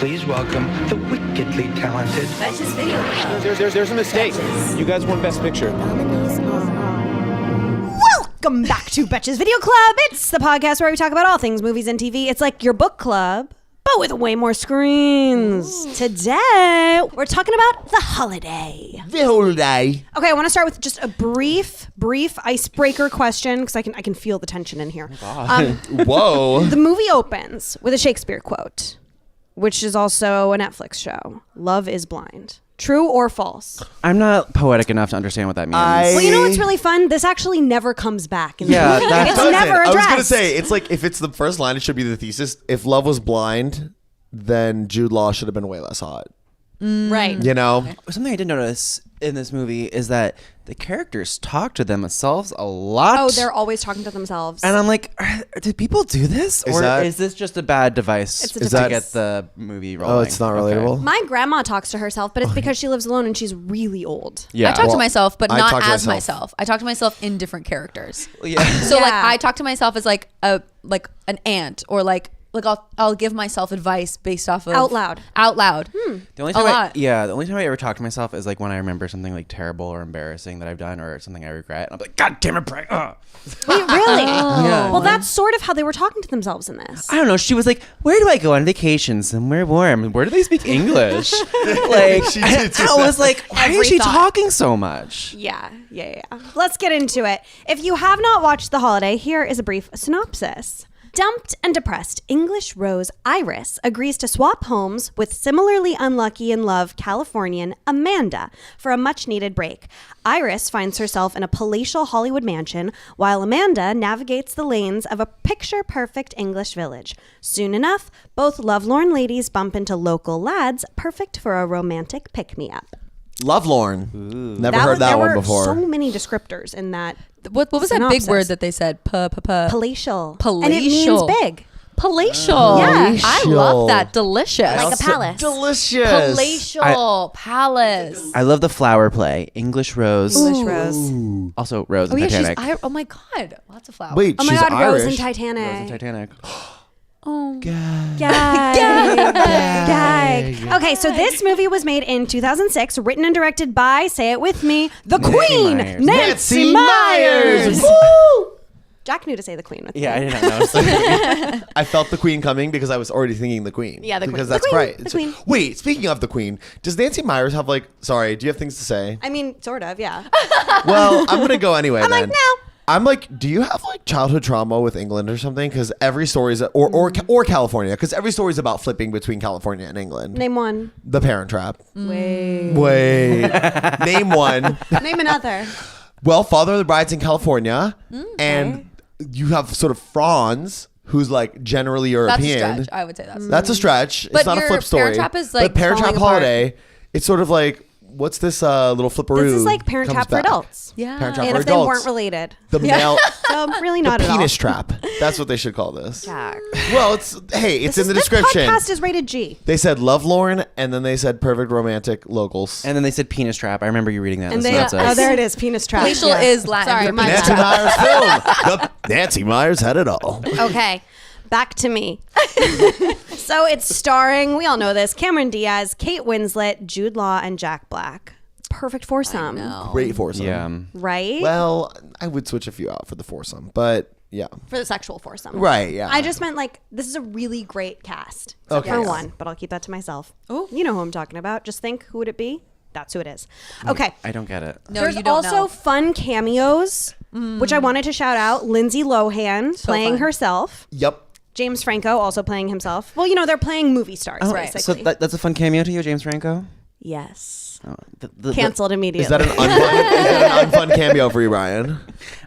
Please welcome the wickedly talented Betches Video Club. There's a mistake. You guys won Best Picture. Welcome back to Betches Video Club. It's the podcast where we talk about all things movies and TV. It's like your book club, but with way more screens. Today, we're talking about The Holiday. The Holiday. Okay, I want to start with just a brief icebreaker question because I can feel the tension in here. Whoa. The movie opens with a Shakespeare quote, which is also a Netflix show. Love is blind. True or false? I'm not poetic enough to understand what that means. Well, you know what's really fun? This actually never comes back. In the movie. It's Doesn't. never addressed. I was going to say, it's like if it's the first line, it should be the thesis. If love was blind, then Jude Law should have been way less hot. Right. You know? Something I did notice in this movie is that the characters talk to themselves a lot. Oh, they're always talking to themselves. And I'm like, did people do this? Is this just a bad device It's a to device. get the movie rolling? Oh, it's not relatable? My grandma talks to herself, but it's because she lives alone and she's really old. Yeah. I talk to myself, but I not talk to as myself. myself. I talk to myself in different characters. Yeah. So like Yeah. I talk to myself as like an aunt, or like I'll give myself advice based off of Out loud. The only time A lot. the only time I ever talk to myself is like when I remember something like terrible or embarrassing that I've done or something I regret. And I'm like, God damn it, Brian. Wait, really? Yeah. Well, that's sort of how they were talking to themselves in this. I don't know. She was like, "Where do I go on vacation? Somewhere warm. Where do they speak English?" Like, She did I was like, "Why is she thought. talking so much?" Yeah. Let's get into it. If you have not watched The Holiday, here is a brief synopsis. Dumped and depressed, English Rose Iris agrees to swap homes with similarly unlucky in love Californian Amanda for a much-needed break. Iris finds herself in a palatial Hollywood mansion, while Amanda navigates the lanes of a picture-perfect English village. Soon enough, both lovelorn ladies bump into local lads, perfect for a romantic pick-me-up. Lovelorn. Never heard that one before. There were so many descriptors in that. What was that synopsis. big word that they said? Palatial. Palatial. And it means big. Palatial. Yeah. I love that. Delicious. Like a palace. Delicious. Palatial palace. I love the flower play. English Rose. English Rose. Also Rose Oh in yeah, Titanic. oh my god, lots of flowers. Wait, Oh my she's God, Rose Irish. in Titanic. Rose in Titanic. Oh. Gag. Okay, so this movie was made in 2006, written and directed by, say it with me, the Queen, Meyers. Nancy Meyers. Woo! Jack knew to say the Queen with Yeah, I me. didn't know. I felt the Queen coming because I was already thinking the Queen. Yeah, the Queen. Because The that's Queen, right. the Queen. Wait, speaking of the Queen, does Nancy Meyers have do you have things to say? I mean, sort of, yeah. Well, I'm going to go anyway then. like, no. I'm like, do you have childhood trauma with England or something? Because every story is, or California, because every story is about flipping between California and England. Name one. The Parent Trap. Wait. Name one. Name another. Well, Father of the Bride's in California, and you have sort of Franz, who's generally That's a European. stretch. I would say that's. That's a stretch. But It's not a your flip story. Parent Trap is, but Parent Trap falling apart. Holiday, it's sort of what's this little flipperoo? This is like Parent comes Trap for back. adults. Yeah. Parent Trap And for if they adults. weren't related. The male, So really the not at all. penis trap. That's what they should call this. Jack. Well, it's in the description. This podcast is rated G. They said lovelorn, and then they said perfect romantic locals. And then they said penis trap. I remember you reading that. And in the they, synopsis. oh, there it is, penis trap. Palatial Yeah. is Latin. Sorry, for my penis Nancy bad. trap. Meyers film. Yep. Nancy Meyers had it all. Okay, back to me. So it's starring, we all know this, Cameron Diaz, Kate Winslet, Jude Law, and Jack Black. Perfect foursome. Great foursome. Yeah. Right? Well, I would switch a few out for the foursome, but yeah. For the sexual foursome. Right, yeah. I just meant this is a really great cast. Except Okay. for Yes. one, but I'll keep that to myself. Oh. You know who I'm talking about. Just think, who would it be? That's who it is. Okay. I don't get it. No, There's you don't also know. fun cameos, which I wanted to shout out. Lindsay Lohan playing fun. herself. Yep. James Franco also playing himself. Well, they're playing movie stars, right. So basically. that's a fun cameo to you, James Franco? Yes. Oh, Canceled immediately. Is that an unfun cameo for you, Brian?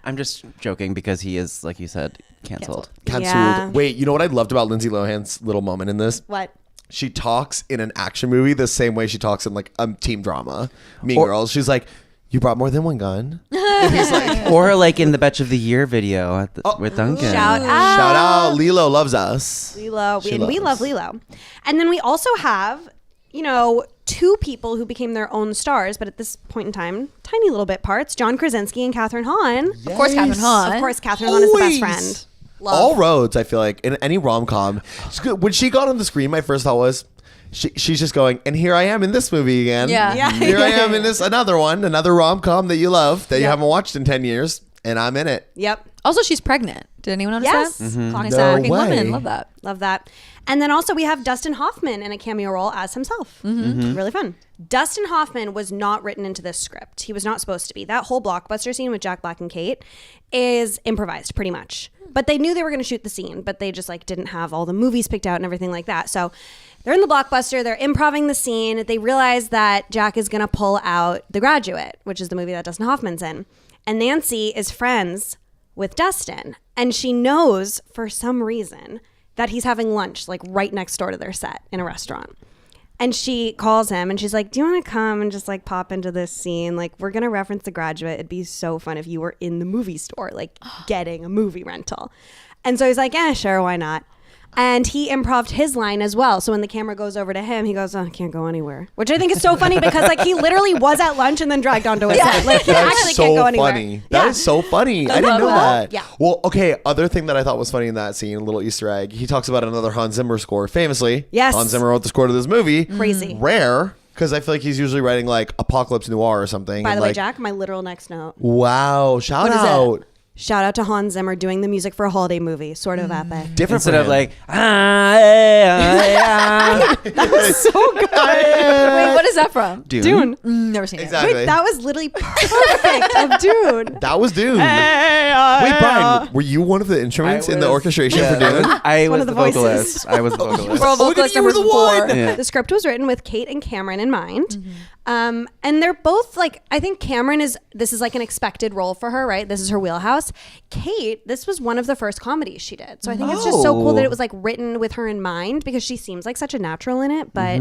I'm just joking because he is, like you said, canceled. Cancelled. Yeah. Wait, you know what I loved about Lindsay Lohan's little moment in this? What? She talks in an action movie the same way she talks in a team drama. Mean Girls. She's like, you brought more than one gun. And he's like, Or like in the Betch of the Year video with Duncan. Shout out. shout out, Lilo loves us. Lilo. She And we love loves. Lilo. And then we also have, two people who became their own stars, but at this point in time, tiny little bit parts. John Krasinski and Katherine Hahn. Of course, Catherine Hahn. Of course, Katherine Hahn is the best Always. friend. All roads, I feel like, in any rom-com. When she got on the screen, my first thought was, she's just going, and here I am in this movie again. Yeah. Here I am in this another rom-com that you love, that you haven't watched in 10 years, and I'm in it. Yep. Also, she's pregnant. Did anyone notice Yes. that? Clock Nice No working way. woman. Love that. Love that. And then also we have Dustin Hoffman in a cameo role as himself. Really fun. Dustin Hoffman was not written into this script. He was not supposed to be. That whole blockbuster scene with Jack Black and Kate is improvised pretty much. But they knew they were going to shoot the scene, but they just like didn't have all the movies picked out and everything like that. So they're in the blockbuster, they're improvising the scene. They realize that Jack is going to pull out The Graduate, which is the movie that Dustin Hoffman's in. And Nancy is friends with Dustin. And she knows for some reason that he's having lunch like right next door to their set in a restaurant. And she calls him and she's like, do you want to come and just like pop into this scene? Like, we're going to reference The Graduate. It'd be so fun if you were in the movie store, like getting a movie rental. And so he's like, yeah, sure, why not? And he improv'd his line as well. So when the camera goes over to him, he goes, oh, I can't go anywhere. Which I think is so funny because like he literally was at lunch and then dragged onto his set. Like he actually so can't go anywhere. funny. That is so funny. I didn't know that. Yeah. Well, okay. Other thing that I thought was funny in that scene, a little Easter egg. He talks about another Hans Zimmer score. Famously, Yes. Hans Zimmer wrote the score to this movie. Crazy. Rare, because I feel like he's usually writing like Apocalypse Noir or something. By and, the way, like, Jack, my literal next note. wow! Shout What is out. it? Shout out to Hans Zimmer doing the music for a holiday movie. Sort of epic. Different Instead for of him. like, That was so good. Wait, what is that from? Dune. Never seen Exactly. Wait, that was literally perfect of Dune. That was Dune. Wait, Brian, were you one of the instruments in the orchestration for Dune? I One was of the the voices. vocalist. I was the vocalist. it. Girl vocalist you were number the 4. one. Yeah. The script was written with Kate and Cameron in mind. And they're both like, I think Cameron this is like an expected role for her, right? This is her wheelhouse. Kate, this was one of the first comedies she did. So I think it's just so cool that it was like written with her in mind because she seems like such a natural in it, but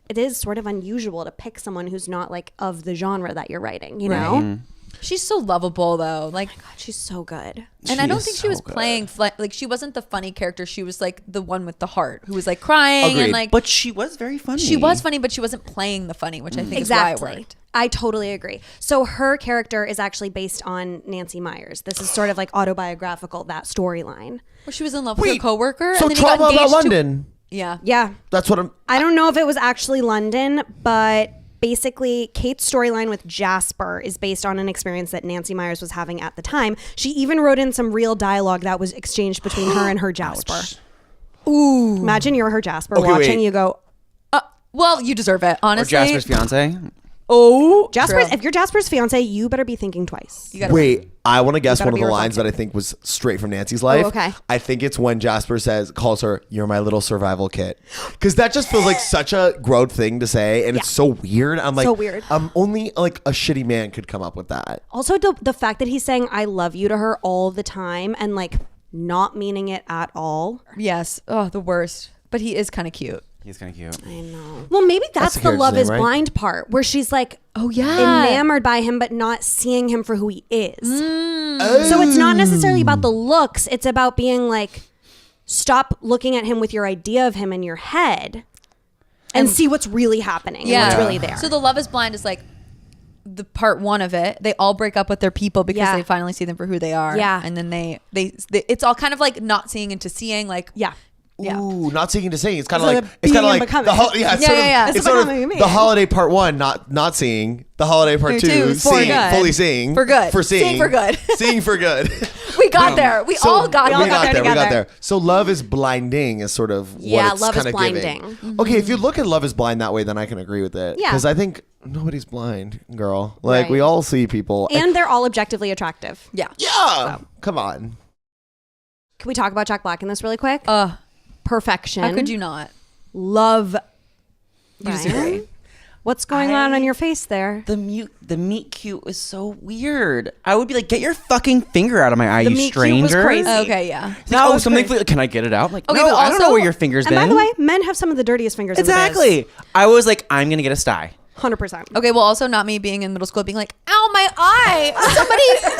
it is sort of unusual to pick someone who's not like of the genre that you're writing, you know? She's so lovable though. Like, God, she's so good. and I don't think she was playing like she wasn't the funny character. She was like the one with the heart who was like crying Agreed. and like. But she was very funny. She was funny, but she wasn't playing the funny, which I think is why it worked. I totally agree. So her character is actually based on Nancy Meyers. This is sort of like autobiographical, that storyline. Where she was in love with her Wait, coworker. So and then he got Trauma About engaged to- London. Yeah. Yeah. That's what I'm. I don't know if it was actually London, but basically Kate's storyline with Jasper is based on an experience that Nancy Meyers was having at the time. She even wrote in some real dialogue that was exchanged between her and her Jasper. Ooh. Imagine you're her Jasper Okay, watching, wait. you go, Well, you deserve it, Or honestly. Jasper's fiance. Oh, Jasper's, true. if you're Jasper's fiance, you better be thinking twice. You gotta Wait, I want to guess gotta one of be the lines that I reflective. think was straight from Nancy's life. okay. I think it's when Jasper calls her, "You're my little survival kit," because that just feels like such a growth thing to say, and it's so weird. I'm like, So weird. Only like a shitty man could come up with that. Also, the fact that he's saying "I love you" to her all the time and like not meaning it at all. Yes. Oh, the worst. But he is kind of cute. He's kind of cute. I know. Well, maybe that's the the character's love name, is right? blind part, where she's like, Oh yeah. enamored by him, but not seeing him for who he is. So it's not necessarily about the looks; it's about being like, stop looking at him with your idea of him in your head, and see what's really happening. Yeah. And what's really there. So the Love is Blind is like the part one of it. They all break up with their people because Yeah. they finally see them for who they are. Yeah. And then they it's all kind of like not seeing into seeing. Like yeah. Yeah. Ooh, not seeing to seeing. It's kind of So like the it's kind of being like and the becoming. yeah, it's Yeah, sort of, yeah, yeah. It's It's sort becoming of me. the holiday part one, not seeing. The holiday part Two, two, for seeing, good. fully seeing For good. for seeing, Seeing for good. seeing for good. we got there. We all got we there. got there. We got together. there. So love is blinding is sort of Yeah, what it's love is kind of blinding. giving. Okay, if you look at love is blind that way, then I can agree with it. Yeah. because I think nobody's blind, girl. Like Right. we all see people. And they're all objectively attractive. Yeah. yeah, come on. Can we talk about Jack Black in this really quick? How Perfection. could you not? Love? You disagree. What's going on your face there? The meet cute was so weird. I would be like, get your fucking finger out of my eye, The you meet cute was stranger. crazy. Okay, yeah. It's like, oh, something. Can I get it out? I'm like, Okay, no, but I don't know also- where your finger's And been. by the way, men have some of the dirtiest fingers. exactly. In I was like, I'm gonna get a sty. the biz. 100%. Okay, well, also not me being in middle school being like, ow, my eye.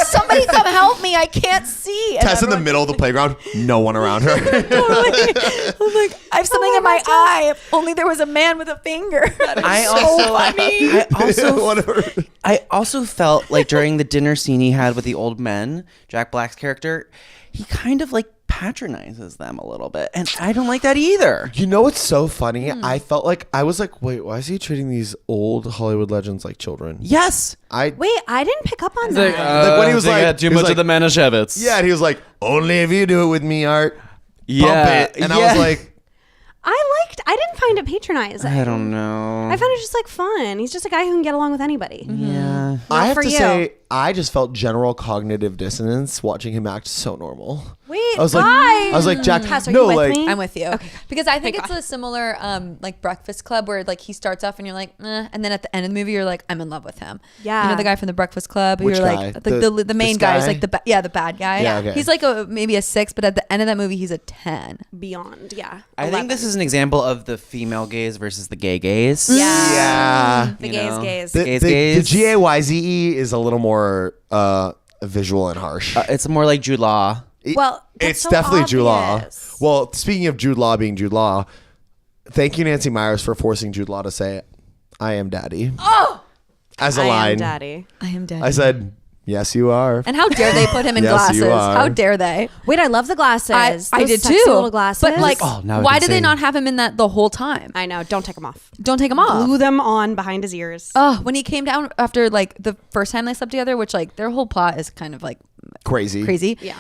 Somebody come help me. I can't see. And Tess in the everyone- middle of the playground, no one around her. I'm like, I have something in my eye. If only there was a man with a finger. That is I also felt like during the dinner scene he had with the old men, Jack Black's character, he kind of like patronizes them a little bit, and I don't like that either. You know what's so funny? I felt like I was like, wait, why is he treating these old Hollywood legends like children? Yes. Wait, I didn't pick up on that. Like when he was like, too he was much like- of the Manischewitz. Yeah, and he was like, only if you do it with me, Art. Yeah. Bump it. And I was like, I didn't find it patronizing. I don't know. I found it just like fun. He's just a guy who can get along with anybody. Yeah. I have for to you. say, I just felt general cognitive dissonance watching him act so normal. Wait, I was like, Jack, Cass, are no, you with like, me? I'm with you. Because I think Thank it's God. a similar like Breakfast Club where like he starts off and you're like, and then at the end of the movie you're like, I'm in love with him. Yeah. You know the guy from the Breakfast Club? Which You're guy? like the main this guy is guy? like the bad guy. Yeah, okay. He's like maybe a 6, but at the end of that movie he's a 10. Beyond, yeah. I think this is an example of the female gaze versus the gay gaze. yeah. The You gays, know. gays. The, Gaze, the, gaze. the GAYZE is a little more visual and harsh. It's more like Jude Law. Well, that's It's so definitely Jude Law. obvious. Well, speaking of Jude Law being Jude Law, thank you, Nancy Meyers, for forcing Jude Law to say, I am daddy. Oh! As a I line. am daddy. I am dead. I said, yes, you are. and how dare they put him in Yes, glasses? you are. How dare they? Wait, I love the glasses. I Those did sexy too. little glasses. But like, Oh, now I why can did they see. not have him in that the whole time? I know. Don't take them off. Don't take him off. Glue them on behind his ears. Oh, when he came down after like the first time they slept together, which like their whole plot is kind of like crazy. Yeah.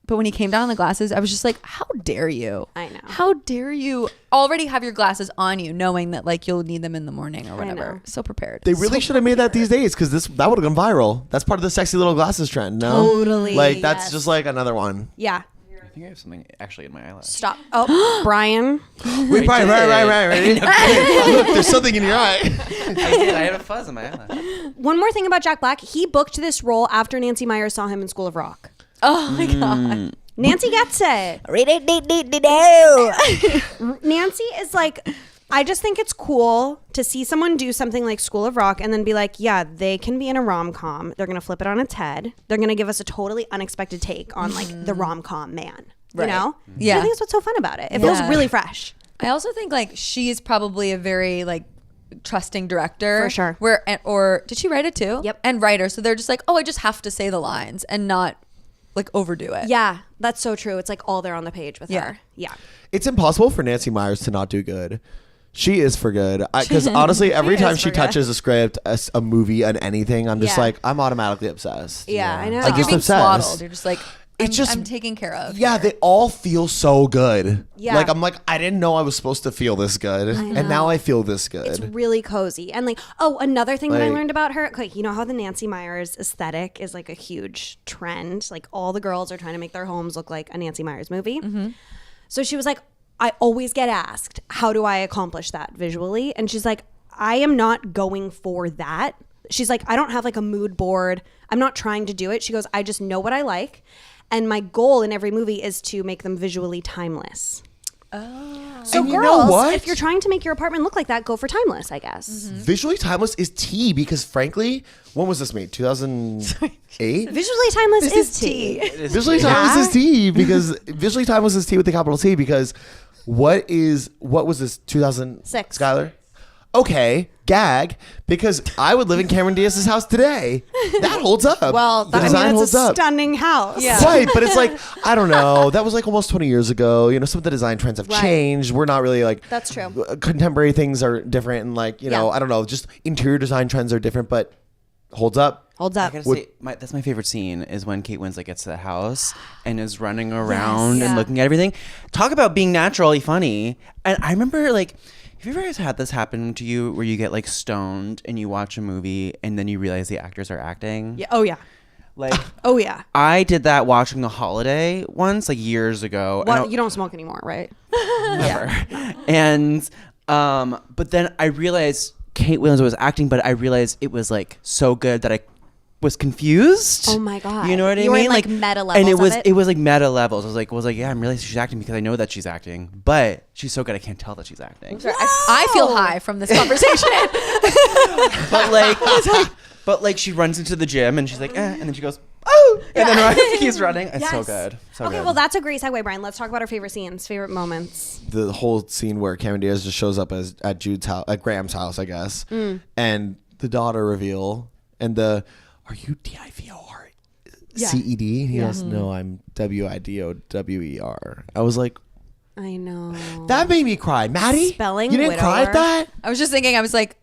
But when he came down on the glasses, I was just like, how dare you? I know. How dare you already have your glasses on you, knowing that like you'll need them in the morning or whatever. know. So prepared. They really should have made that these days because that would have gone viral. That's part of the sexy little glasses trend. No, Totally, Like that's yes. just like another one. Yeah. I think I have something actually in my eyelash. Stop. Oh, Brian. Wait, right. Ready? Look, there's something in your eye. I did. I had a fuzz in my eyelash. One more thing about Jack Black. He booked this role after Nancy Meyers saw him in School of Rock. Oh my god. Nancy gets it. Nancy is like, I just think it's cool to see someone do something like School of Rock and then be like, yeah, they can be in a rom-com. They're going to flip it on its head. They're going to give us a totally unexpected take on like the rom-com man. Right. You know? Yeah. I think that's what's so fun about it. It feels Yeah. really fresh. I also think like she's probably a very like trusting director For sure. or did she write it too? Yep. And writer, so they're just like, oh, I just have to say the lines and not like overdo it. Yeah, that's so true. It's like all there on the page with Yeah. her. Yeah. It's impossible for Nancy Meyers to not do good. She is for good. Because honestly, every time is she for touches a script, a movie, an anything, I'm just Yeah. like, I'm automatically obsessed. Yeah, I know. It's like I'm you're just being obsessed. swaddled. You're just like, It's just- I'm taken care of. Yeah, here. they all feel so good. Yeah. Like, I'm like, I didn't know I was supposed to feel this good. And now I feel this good. It's really cozy. And like, oh, another thing that I Like- learned about her, like, you know how the Nancy Meyers aesthetic is like a huge trend? Like all the girls are trying to make their homes look like a Nancy Meyers movie. So she was like, I always get asked, how do I accomplish that visually? And she's like, I am not going for that. She's like, I don't have like a mood board. I'm not trying to do it. She goes, I just know what I like. And my goal in every movie is to make them visually timeless. So And girls, you know what? if you're trying to make your apartment look like that, go for timeless, I guess. Visually timeless is tea because frankly, when was this made? 2008? Visually timeless is tea. Visually timeless is tea because visually timeless is tea with the capital T because what was this 2006 Skylar? Okay, gag, because I would live in Cameron Diaz's house today. That holds up. Well, the that, I mean, design that's holds a up. stunning house. Yeah. Right, but it's like, I don't know. That was like almost 20 years ago. You know, some of the design trends have Right. changed. We're not really like... That's true. Contemporary things are different and like, you know, Yeah. I don't know. Just interior design trends are different, but holds up. Holds I up. gotta say, that's my favorite scene is when Kate Winslet gets to the house and is running around Yeah. and looking at everything. Talk about being naturally funny. And I remember like, have you ever guys had this happen to you where you get like stoned and you watch a movie and then you realize the actors are acting? Yeah. Oh, yeah. Like, Oh, yeah. I did that watching The Holiday once, like years ago. Well, And you don't smoke anymore, right? never. And but then I realized Kate Winslet was acting, but I realized it was like so good that I was confused. Oh my God. You know what I You were mean? in, like, meta and levels it of was it? was like meta levels. I was like, yeah, I'm realizing she's acting because I know that she's acting, but she's so good I can't tell that she's acting. I feel high from this conversation. But like she runs into the gym and she's like, and then she goes, oh, and then keeps running. It's so Yes. good. So Okay, good. well, that's a great segue, Brian. Let's talk about our favorite scenes, favorite moments. The whole scene where Cameron Diaz just shows up at Jude's house, at Graham's house, I guess, and the daughter reveal and are you DIVOR? CED? He goes, no, I'm WIDOWER. I was like, I know. that made me cry. Maddie? Spelling You didn't cry at widower. that? I was just thinking, I was like,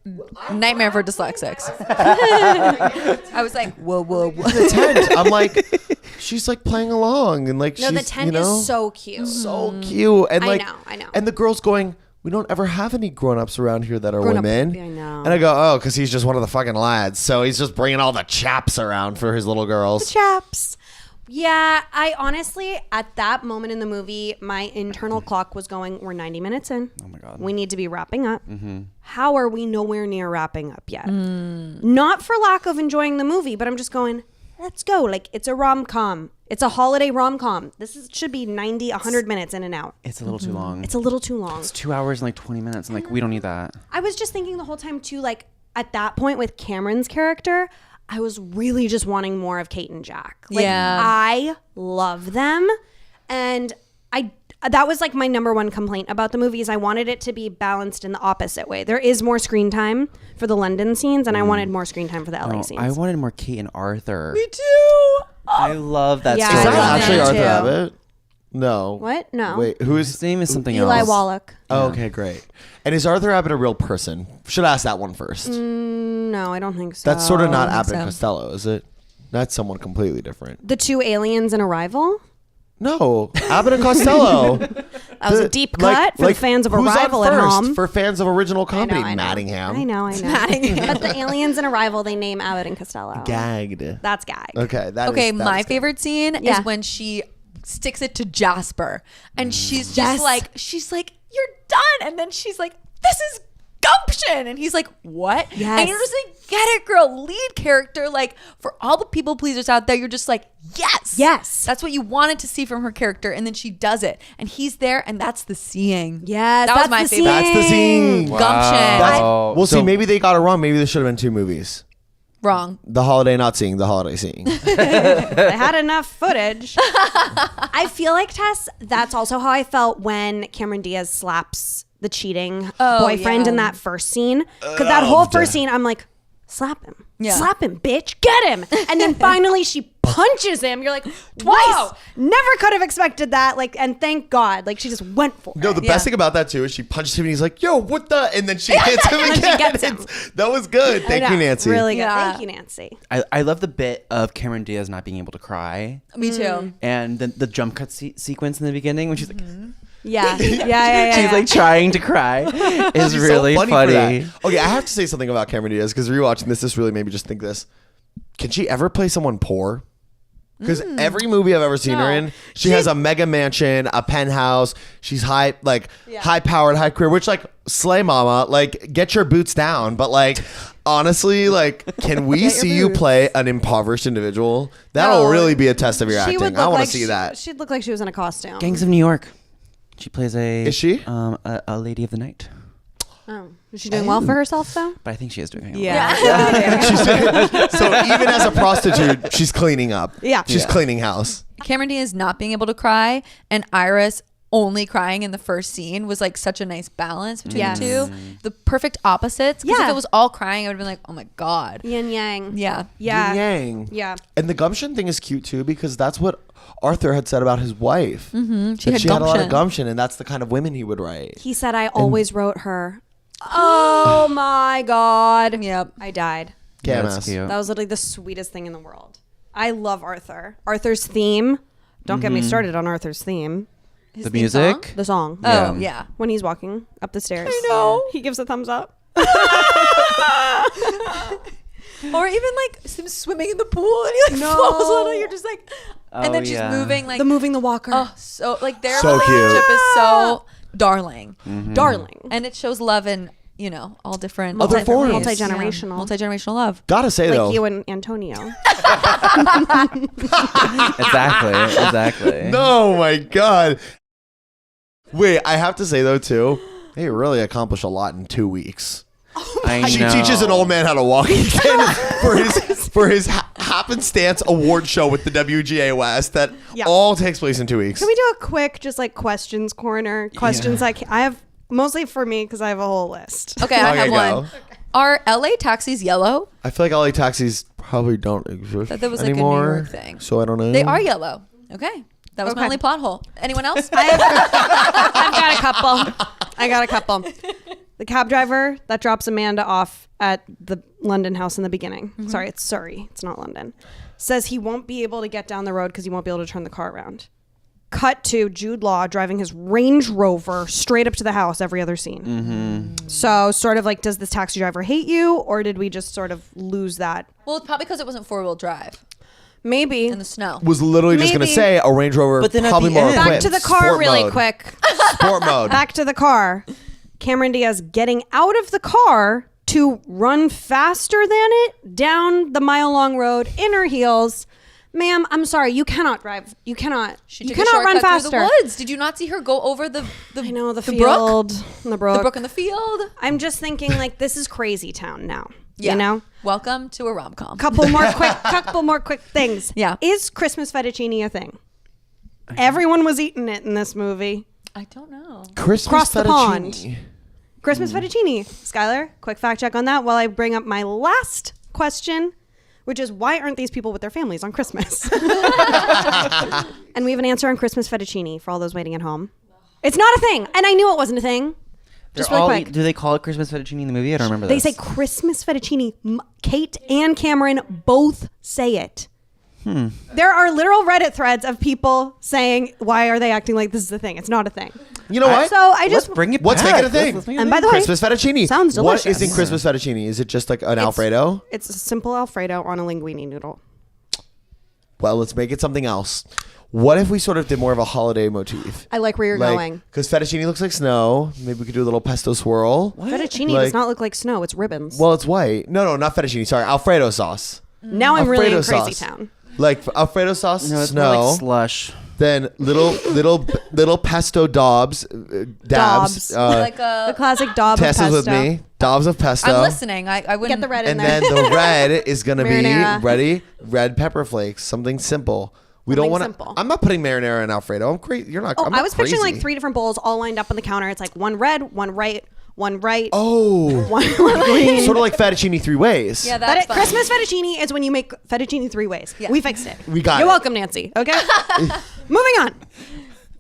nightmare for dyslexics. I was like, whoa. The tent. I'm like, she's like playing along and like No, she's, the tent you know, is so cute. so cute. And like, I know. And the girl's going, we don't ever have any grown-ups around here that are Grown-up- women. I know. And I go, oh, because he's just one of the fucking lads. So he's just bringing all the chaps around for his little girls. Chaps. Yeah, I honestly, at that moment in the movie, my internal clock was going, we're 90 minutes in. Oh my God. We need to be wrapping up. How are we nowhere near wrapping up yet? Not for lack of enjoying the movie, but I'm just going, let's go. Like, it's a rom-com. It's a holiday rom-com. Should be 90, 100 minutes in and out. It's a little too long. It's a little too long. It's 2 hours and like 20 minutes. I'm like, we don't need that. I was just thinking the whole time too, like at that point with Cameron's character, I was really just wanting more of Kate and Jack. Like, Yeah. I love them. And that was like my number one complaint about the movie is I wanted it to be balanced in the opposite way. There is more screen time for the London scenes and I wanted more screen time for the LA No, scenes. I wanted more Kate and Arthur. Me too. I love that Yeah, Is I that story. love actually that Arthur too. Abbott? No. What? No. Wait, who His is... name is something Eli else. Wallach. Oh, okay, great. And is Arthur Abbott a real person? Should ask that one first. No, I don't think so. That's sort of not I Abbott think and so. Costello, is it? That's someone completely different. The two aliens in Arrival. No, Abbott and Costello. That was a deep cut for the fans of who's on Arrival at first home. For fans of original comedy, I know. Mattingham. I know. But the aliens in Arrival, they name Abbott and Costello. Gagged. That's gag. Okay, Okay, that my is good. favorite scene Yeah. is when she sticks it to Jasper and she's just Yes. like, you're done. And then she's like, this is gumption. And he's like, what? Yes. And you're just like, get it, girl. Lead character. Like, for all the people pleasers out there, you're just like, yes. Yes. That's what you wanted to see from her character. And then she does it. And he's there, and that's the seeing. Yes, That was that's my the favorite. That's the scene. Wow. Gumption. That's, Oh, well, so- see, maybe they got it wrong. Maybe there should have been two movies. Wrong. The Holiday Not Seeing, The Holiday Seeing. They had enough footage. I feel like, Tess, that's also how I felt when Cameron Diaz slaps the cheating boyfriend yeah. in that first scene. Because that whole first scene, I'm like, slap him. Yeah. Slap him, bitch. Get him. And then finally she punches him. You're like, twice. Whoa. Never could have expected that. Like, and thank God. Like, she just went for it. No, the best thing about that too is she punches him and he's like, yo, what the? And then she hits him And then again. she gets him. That was good. Thank I you, know. Nancy. Really good. Yeah. Thank you, Nancy. I love the bit of Cameron Diaz not being able to cry. Me too. And then the jump cut sequence in the beginning when she's like, Yeah. Yeah. she's like trying to cry is She's really so for funny. that. Okay, I have to say something about Cameron Diaz because rewatching this really made me just think this. Can she ever play someone poor? Because every movie I've ever seen her in, she has a mega mansion, a penthouse. She's high powered, high career, which like slay mama, like get your boots down. But like honestly, like can we see you play an impoverished individual? That'll No. really be a test of your She would acting. look I want to like see that. She'd look like she was in a costume. Gangs of New York. She plays a. Is she? A lady of the night. Oh. Is she doing well for herself though? But I think she is doing it. So even as a prostitute, she's cleaning up. Yeah. She's cleaning house. Cameron Diaz not being able to cry and Iris only crying in the first scene was like such a nice balance between Yes. the two. The perfect opposites. Because if Yeah. it was all crying, I would have been like, oh my God. Yin yang. Yeah. Yeah. Yang. Yeah. And the gumption thing is cute too because that's what Arthur had said about his wife. Mm-hmm. She had a lot of gumption, and that's the kind of women he would write. He said, I always wrote her. Oh my God. Yep. I died. Yeah, Can't that's ask. cute. That was literally the sweetest thing in the world. I love Arthur. Arthur's theme. Don't get me started on Arthur's theme. His The theme music. song? The song. Oh, yeah. When he's walking up the stairs. I know. He gives a thumbs up. Or even like him swimming in the pool and he like falls on it. You're just like, and then she's yeah. moving like, The moving the walker. oh, so like their So cute. relationship is so darling. Darling. And it shows love in, you know, all different Other forms. Multi-generational. Yeah. Multi-generational love. Gotta say Like though, you and Antonio. Exactly. no, my God. Wait, I have to say though too, they really accomplish a lot in 2 weeks. I know. She teaches an old man how to walk again for his happenstance award show with the WGA West that all takes place in 2 weeks. Can we do a quick, just like questions corner? Questions I have mostly for me because I have a whole list. Okay, I have Okay, go. one. Are LA taxis yellow? I feel like LA taxis probably don't exist That was like a New anymore. York thing. So I don't know. They are yellow. Okay. That was my Okay. only plot hole. Anyone else? I've got a couple. The cab driver that drops Amanda off at the London house in the beginning. Mm-hmm. Sorry, it's Surrey. It's not London. Says he won't be able to get down the road because he won't be able to turn the car around. Cut to Jude Law driving his Range Rover straight up to the house every other scene. Mm-hmm. So sort of like, does this taxi driver hate you, or did we just sort of lose that? Well, it's probably because it wasn't 4-wheel drive Maybe. in the snow. Was literally just going to Maybe. say a Range Rover, But then at probably the more end- Back equipped. to the car Sport really mode. quick. Sport mode. Back to the car. Cameron Diaz getting out of the car to run faster than it down the mile-long road in her heels. Ma'am, I'm sorry, you cannot drive. You cannot. She You took a cannot run shortcut through faster. the woods. Did you not see her go over the I know the brook? field, the brook. The brook in the field? I'm just thinking like this is crazy town now. Yeah. You know. Welcome to a rom-com. Couple more quick things. Yeah. Is Christmas fettuccine a thing? Everyone was eating it in this movie. I don't know. Christmas Cross the pond. fettuccine. Christmas fettuccine. Skylar, quick fact check on that while I bring up my last question, which is why aren't these people with their families on Christmas? And we have an answer on Christmas fettuccine for all those waiting at home. It's not a thing. And I knew it wasn't a thing. Just They're really all- quick. Do they call it Christmas fettuccine in the movie? I don't remember They this. say Christmas fettuccine. Kate and Cameron both say it. There are literal Reddit threads of people saying, why are they acting like this is a thing? It's not a thing. You know what? So I Let's just bring it Let's back. make it a thing. Let's make it And a by thing. the way, Christmas fettuccine. sounds delicious. What is in Christmas fettuccine? Is it just like an Alfredo? It's a simple Alfredo on a linguine noodle. Well, let's make it something else. What if we sort of did more of a holiday motif? I like where you're going. Because fettuccine looks like snow. Maybe we could do a little pesto swirl. Fettuccine Like- does not look like snow. It's ribbons. Well, it's white. No, not fettuccine. Sorry, Alfredo sauce. Now I'm really in Alfredo crazy sauce. town. Like Alfredo sauce, No, it's more snow. like slush. Then little pesto dabs. Daubs. Like The a... classic daub of Tessa's pesto. with me. Dabs of pesto. I'm listening. I wouldn't... Get the red in And there. then the red is gonna be Marinara. red pepper flakes. Something simple. We Something don't want simple. to. I'm not putting marinara in Alfredo. I'm crazy. You're not. Oh, I'm not I was picturing crazy. like 3 different bowls all lined up on the counter. It's like one red, one right, one right, Oh, one green. sort of like fettuccine 3 ways. Yeah, that's fine. Christmas fettuccine is when you make fettuccine 3 ways. Yeah. We fixed it. We got You're it. welcome, Nancy. Okay. Moving on.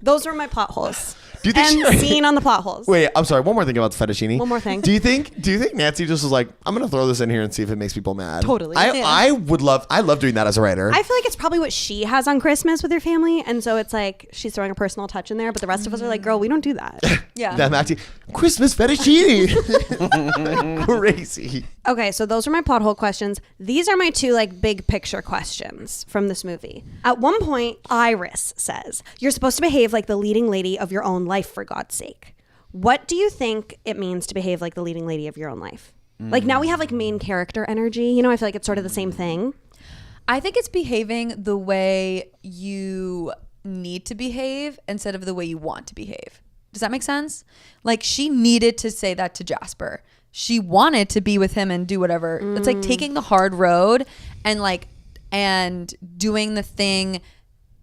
Those were my plot holes. Do you think And she- scene on the plot holes. Wait, I'm sorry. One more thing about the fettuccine. One more thing. Do you think Nancy just was like, I'm gonna throw this in here and see if it makes people mad? Totally. I love doing that as a writer. I feel like it's probably what she has on Christmas with her family, and so it's like she's throwing a personal touch in there. But the rest of us are like, "Girl, we don't do that." Yeah. That actually Christmas fettuccine. Crazy. Okay, so those are my plot hole questions. These are my 2 like big picture questions from this movie. At one point, Iris says, "You're supposed to behave like the leading lady of your own life, for God's sake." What do you think it means to behave like the leading lady of your own life? Like now we have like main character energy. You know, I feel like it's sort of the same thing. I think it's behaving the way you need to behave instead of the way you want to behave. Does that make sense? Like she needed to say that to Jasper. She wanted to be with him and do whatever. It's like taking the hard road and doing the thing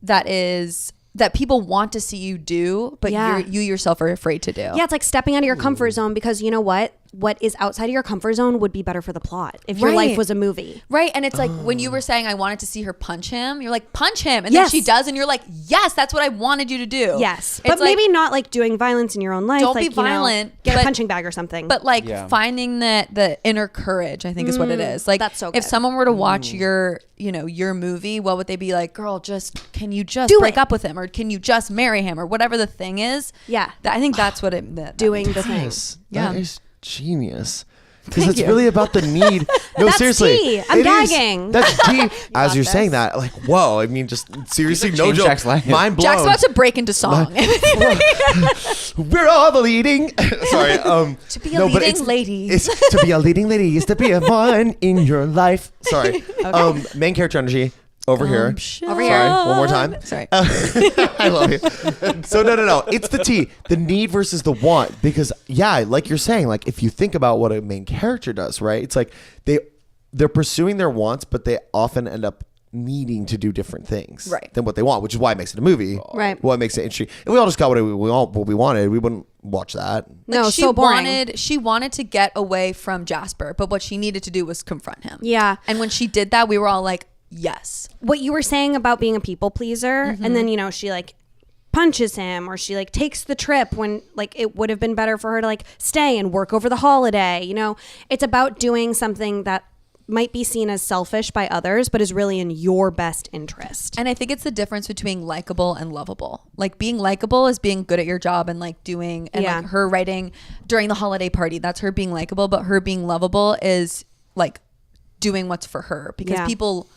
that people want to see you do, but Yeah. you yourself are afraid to do. Yeah, it's like stepping out of your comfort zone because you know what is outside of your comfort zone would be better for the plot if your Right. life was a movie. Right. And it's like when you were saying I wanted to see her punch him, you're like, punch him. And Yes. then she does, and you're like, yes, that's what I wanted you to do. Yes, It's but like, maybe not like doing violence in your own life. Don't like, be you know, violent, get a but- punching bag or something. But like Yeah. finding the inner courage, I think is what it is. Like that's so if good. someone were to watch your movie, what would they be like? Girl, can you just Do break it. up with him, or can you just marry him, or whatever the thing is? Yeah. I think that's what that doing means. the thing. Yes, Yeah. that is genius. Because Thank it's you. really about the need. No, That's seriously, tea. I'm it is. gagging. That's tea. As you're saying that, like, whoa! I mean, just seriously, no Change joke. Jack's life. Mind blown. Jack's about to break into song. We're all the leading. Sorry. To be a leading lady. It's to be a leading lady is to be a one in your life. Sorry. Main character energy over here. Over Sorry. here. One more time. Sorry. I love you. So no. It's the T, the need versus the want. Because yeah, like you're saying, like if you think about what a main character does, right? It's like they're pursuing their wants, but they often end up needing to do different things Right. than what they want, which is why it makes it a movie. Right. What makes it interesting. And we all just got what we wanted. We wouldn't watch that. No, she so boring. she wanted to get away from Jasper, but what she needed to do was confront him. Yeah. And when she did that, we were all like, yes. What you were saying about being a people pleaser, and then, you know, she like punches him, or she like takes the trip when like it would have been better for her to like stay and work over the holiday. You know, it's about doing something that might be seen as selfish by others, but is really in your best interest. And I think it's the difference between likable and lovable. Like being likable is being good at your job and like doing, and Yeah. like her writing during the holiday party, that's her being likable, but her being lovable is like doing what's for her, because Yeah. people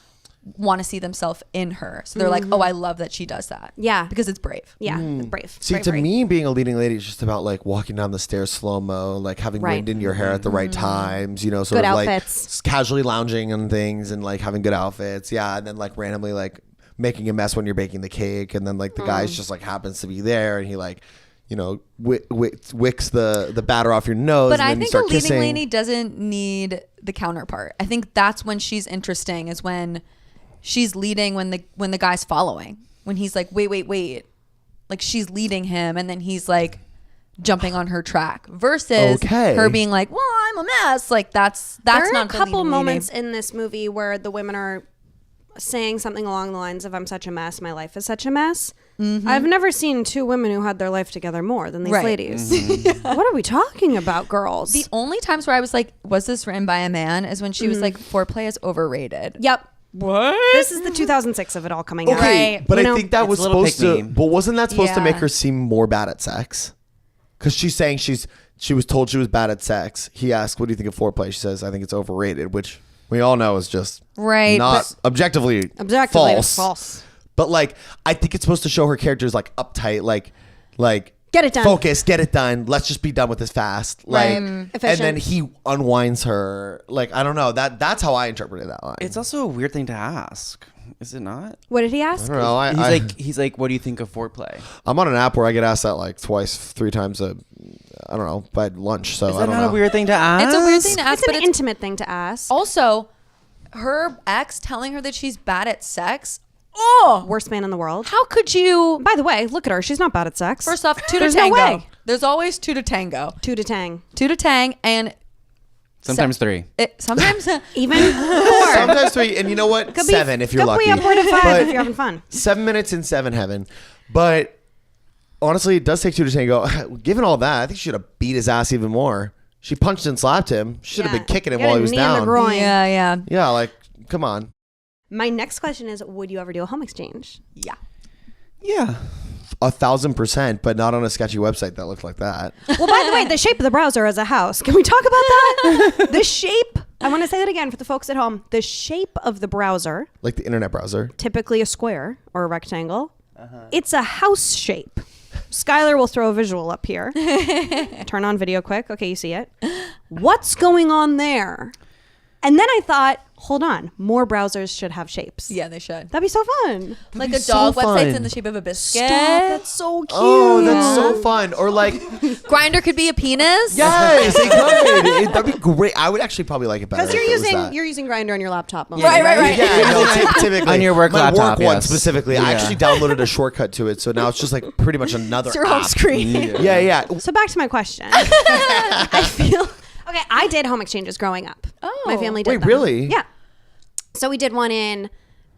want to see themselves in her. So they're like, oh, I love that she does that. Yeah. Because it's brave. Yeah, brave. See, to bravery. me, being a leading lady is just about like walking down the stairs slow-mo, like having Right. wind in your hair at the right times, you know, sort Good of like outfits. casually lounging and things, and like having good outfits. Yeah. And then like randomly like making a mess when you're baking the cake. And then like the guy's just like happens to be there, and he like, you know, wicks the batter off your nose. But and I then you think a start leading kissing. lady doesn't need the counterpart. I think that's when she's interesting, is when she's leading, when the guy's following, when he's like, wait, like she's leading him, and then he's like jumping on her track, versus Okay. her being like, well, I'm a mess. Like that's There are not a the couple leading moments lady. in this movie where the women are saying something along the lines of, I'm such a mess, my life is such a mess. I've never seen two women who had their life together more than these Right. ladies. What are we talking about, girls? The only times where I was like, was this written by a man, is when she was like, foreplay is overrated. Yep. What? This is the 2006 of it all coming out. Okay, Right. but You I know, think that it's was a little supposed to. pick me. But wasn't that supposed to Yeah. make her seem more bad at sex? Because she's saying she was told she was bad at sex. He asked, "What do you think of foreplay?" She says, "I think it's overrated," which we all know is just Right, not objectively false. But like, I think it's supposed to show her character is like uptight, like Get it done. focus, get it done. Let's just be done with this fast, like, and Efficient. then he unwinds her. Like, I don't know, that's how I interpreted that line. It's also a weird thing to ask, is it not? What did he ask? I don't know. He's like, what do you think of foreplay? I'm on an app where I get asked that like twice, 3 times I don't know, by lunch. So Is I that don't not know. a weird thing to ask? It's a weird thing to ask, It's but an intimate thing to ask. also her ex telling her that she's bad at sex. Oh, Worst man in the world. how could you? By the way, look at her. She's not bad at sex. First off, two to There's no tango. way. There's always two to tango. Two to tang. Two to tang, and Sometimes 3. sometimes Even 4. Sometimes 3, and you know what? Could 7 if you're could lucky. be upward of 5 But if you're having fun. 7 minutes in 7 heaven. But honestly, it does take 2 to tango. Given all that, I think she should have beat his ass even more. She punched and slapped him. She should have Yeah. been kicking him Get while a he was knee in the down. groin. yeah. Yeah, like, come on. My next question is, would you ever do a home exchange? Yeah. Yeah. 1,000%, but not on a sketchy website that looked like that. Well, by the way, the shape of the browser is a house. Can we talk about that? The shape, I want to say that again for the folks at home. The shape of the browser, Like the internet browser. typically a square or a rectangle, it's a house shape. Skylar will throw a visual up here. Turn on video quick. Okay, you see it. What's going on there? And then I thought, hold on, more browsers should have shapes. Yeah, they should. That'd be so fun. Like be a so dog fun. website's in the shape of a biscuit. That's so cute. Oh, that's so fun. Or like, Grinder could be a penis. yes, it could. That'd be great. I would actually probably like it better. Because you're if it was using that. you're using Grindr on your laptop. Most Right, of the time. right. Yeah, no, typically On your work my laptop, work one yes. specifically. I Yeah. actually downloaded a shortcut to it, so now it's just like pretty much another It's your home app. screen. Yeah. So back to my question. I feel okay. I did home exchanges growing up. Oh. My family did. Wait, them. really? Yeah. So we did one in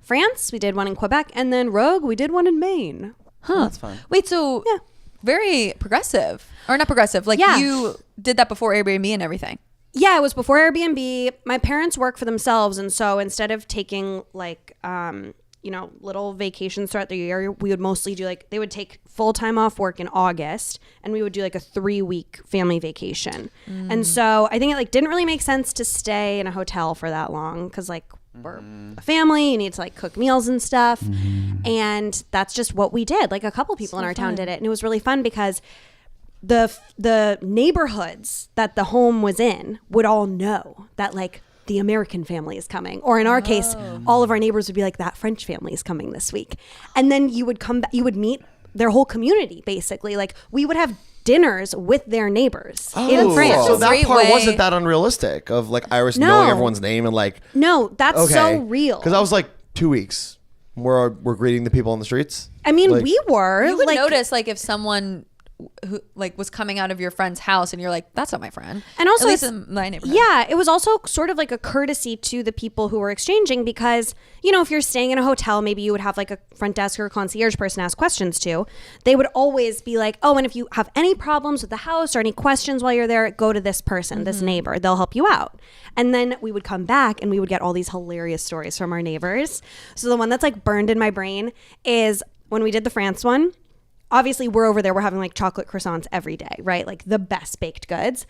France, we did one in Quebec, and then Rogue, we did one in Maine. Huh. That's fun. Wait, so Yeah. very progressive, or not progressive? Like Yeah. you did that before Airbnb and everything. Yeah, it was before Airbnb. My parents work for themselves, and so instead of taking like little vacations throughout the year, we would mostly do like they would take full time off work in August, and we would do like a 3-week family vacation. And so I think it like didn't really make sense to stay in a hotel for that long because like we're a family, you need to like cook meals and stuff, and that's just what we did. Like a couple people in our town did it, and it was really fun because the neighborhoods that the home was in would all know that like the American family is coming, or in our case, all of our neighbors would be like, that French family is coming this week, and then you would come back, you would meet their whole community basically. Like we would have dinners with their neighbors in France. So that Great part way. wasn't that unrealistic of like Iris No. knowing everyone's name and like No, that's okay. so real. Because I was like, 2 weeks. We're greeting the people on the streets. I mean, Like- we were. You would like, notice like if someone who like was coming out of your friend's house and you're like, that's not my friend. And also, at least it's- in my neighborhood. Yeah, it was also sort of like a courtesy to the people who were exchanging because, you know, if you're staying in a hotel, maybe you would have like a front desk or a concierge person ask questions to. They would always be like, oh, and if you have any problems with the house or any questions while you're there, go to this person, this neighbor. They'll help you out. And then we would come back and we would get all these hilarious stories from our neighbors. So the one that's like burned in my brain is when we did the France one. Obviously, we're over there. We're having like chocolate croissants every day, right? Like the best baked goods.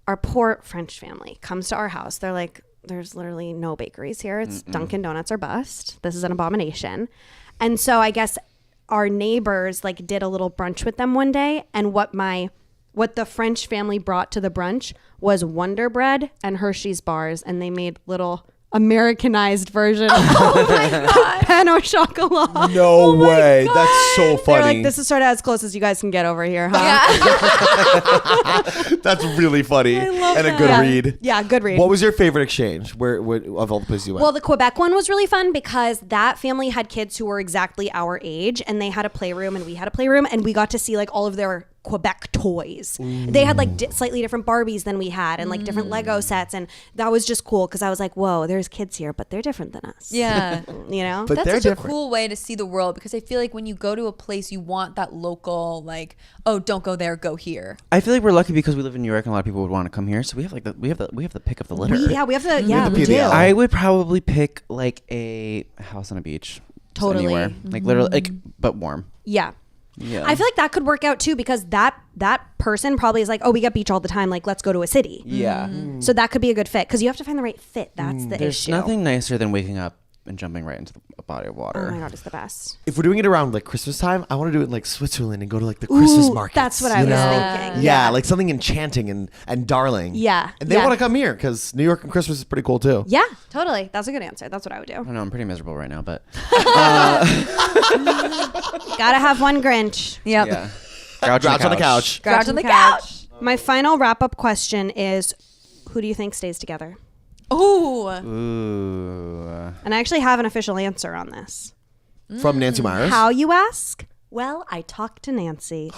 Our poor French family comes to our house. They're like, there's literally no bakeries here. It's Dunkin' Donuts or bust. This is an abomination. And so I guess our neighbors like did a little brunch with them one day. And what the French family brought to the brunch was Wonder Bread and Hershey's bars. And they made little Americanized version of pain au chocolat. No way. That's so funny. They're like, this is sort of as close as you guys can get over here, huh? That's really funny and a good Yeah. read. Yeah, good read. What was your favorite exchange? Where of all the places you went? Well, the Quebec one was really fun because that family had kids who were exactly our age and they had a playroom and we had a playroom and we got to see like all of their Quebec toys. They had like slightly different Barbies than we had and like different Lego sets. And that was just cool because I was like, whoa, there's kids here, but they're different than us. Yeah. You know? But That's they're such different. a cool way to see the world because I feel like when you go to a place, you want that local, like, oh, don't go there, go here. I feel like we're lucky because we live in New York and a lot of people would want to come here. So we have like we have the pick of the litter. we have the we do. PDL. I would probably pick like a house on a beach. Just Totally. anywhere. Like literally, like but warm. Yeah. Yeah. I feel like that could work out too because that person probably is like, oh, we get beach all the time. Like, let's go to a city. Yeah. So that could be a good fit because you have to find the right fit. That's the There's issue. nothing nicer than waking up and jumping right into a body of water. Oh my God, it's the best. if we're doing it around like Christmas time, I want to do it in like Switzerland and go to like the Christmas Ooh, markets. that's what I you was know? thinking. Yeah, like something enchanting and darling. Yeah, And they yeah. want to come here because New York and Christmas is pretty cool too. Yeah, totally. That's a good answer. That's what I would do. I don't know, I'm pretty miserable right now, but Gotta have one Grinch. Yep. yeah. Grouch on the couch. Grouch on the couch. My final wrap up question is who do you think stays together? Ooh. Ooh. And I actually have an official answer on this. From Nancy Meyers. How, you ask? Well, I talked to Nancy.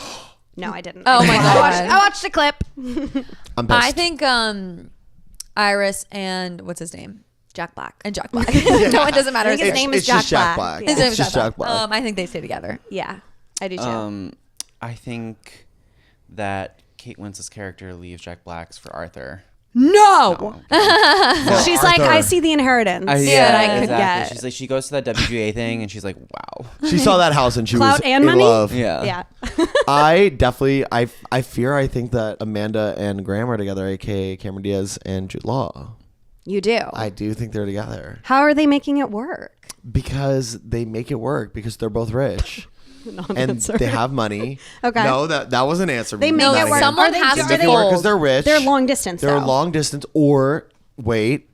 No, I didn't. Oh my God. I watched a clip. I'm pissed. I think Iris and what's his name? Jack Black. And Jack Black. No, it doesn't matter. I think his name is it's just Jack Jack Black. Black. His name It's is just Jack Black. I think they stay together. Yeah, I do too. I think that Kate Winslow's character leaves Jack Black's for Arthur. No. For She's like, Arthur. I see the inheritance that I could get. She's like, she goes to that WGA thing and she's like, wow. She saw that house and she Clout was and in money? love. Yeah. Yeah. I think that Amanda and Graham are together, aka Cameron Diaz and Jude Law. You do. I do think they're together How are they making it work? because they make it work because they're both rich and Non-answer. they have money. Okay. No, that was an answer. They make Not it an work. answer. Someone Are they- has do to They they- make it work fold. because they're rich. They're long distance. They're though. long distance. Or wait,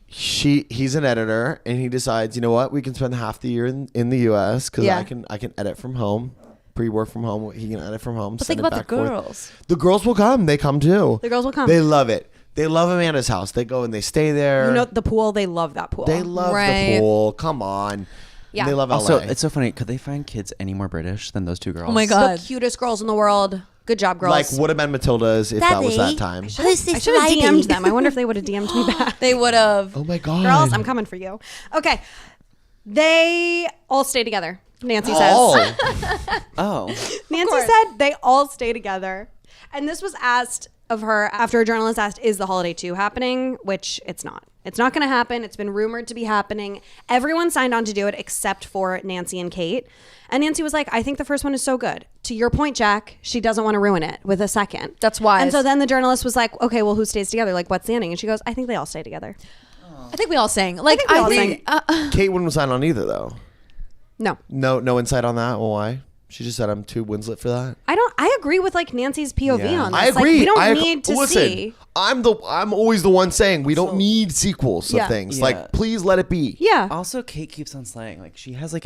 he's an editor and he decides, you know what, we can spend half the year in the U.S. because Yeah. I can edit from home. Pre-work from home. He can edit from home. But send think it about the back forth. girls. The girls will come. They come too. The girls will come. They love it. They love Amanda's house. They go and they stay there. You know, the pool, they love that pool. They love Right. the pool. Come on. Yeah. They love Also, LA. it's so funny. Could they find kids any more British than those two girls? Oh my the God. cutest girls in the world. Good job, girls. like would have been Matilda's if that was that time. I should have DM'd them. I wonder if they would have DM'd me back. They would have. Oh my god. Girls, I'm coming for you. Okay. They all stay together. Nancy says. Oh. Oh. Nancy said they all stay together. And this was asked of her after a journalist asked, is the holiday 2 happening? Which it's not. It's not going to happen. It's been rumored to be happening. Everyone signed on to do it except for Nancy and Kate. And Nancy was like, I think the first one is so good. To your point, Jack, she doesn't want to ruin it with a second. That's wise. And so then the journalist was like, okay, well, who stays together? Like, what's the ending? And she goes, I think they all stay together. I think we all sang. Like, think we all sang. Kate wouldn't sign on either though. No. No insight on that. Well, why? She just said I'm too Winslet for that. I agree with like Nancy's POV Yeah. on this. I agree. Like, we don't I need to listen, see. I'm always the one saying we don't need sequels Yeah. of things. Yeah. Like, please let it be. Yeah. Also, Kate keeps on slaying. Like she has a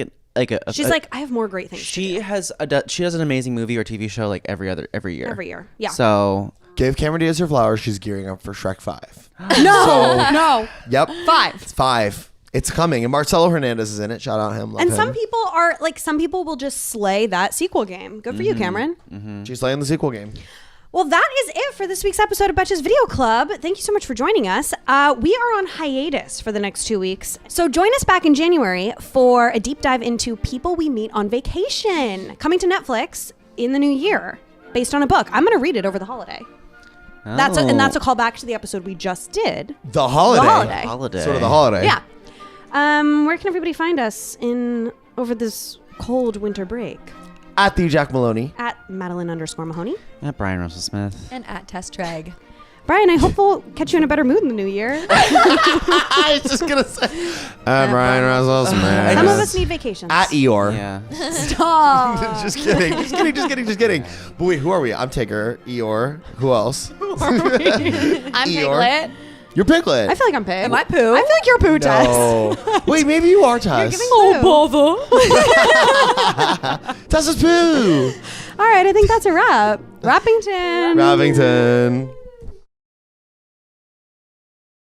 She's like, I have more great things she to do. has she does an amazing movie or TV show like every year. Every year. Yeah. So Give Cameron Diaz her flowers. She's gearing up for Shrek 5. No. Yep. 5. 5. It's coming, and Marcelo Hernandez is in it. Shout out him. Love And him. some people will just slay that sequel game. Good for you, Cameron. She's playing the sequel game. Well, that is it for this week's episode of Betches Video Club. Thank you so much for joining us. We are on hiatus for the next 2 weeks. So join us back in January for a deep dive into people we meet on vacation, coming to Netflix in the new year, based on a book. I'm going to read it over the holiday. That's a callback to the episode we just did. The holiday. Holiday. Sort of the holiday. Yeah. Where can everybody find us over this cold winter break? At the Jack Maloney. At Madeline_Mahoney. At Brian Russell Smith. And at Tess Treg. Brian, I hope we'll catch you in a better mood in the new year. I was just going to say. Brian Russell Smith. Some of us need vacations. At Eeyore. Yeah. Stop. Just kidding. But wait, who are we? I'm Tigger. Eeyore. Who else? I'm Eeyore. Piglet. You're Piglet. I feel like I'm Pig. Am I Pooh? I feel like you're Pooh, Tess. No. Wait, maybe you are Tess. Oh, bother. Tess is Pooh. All right, I think that's a wrap. Rappington.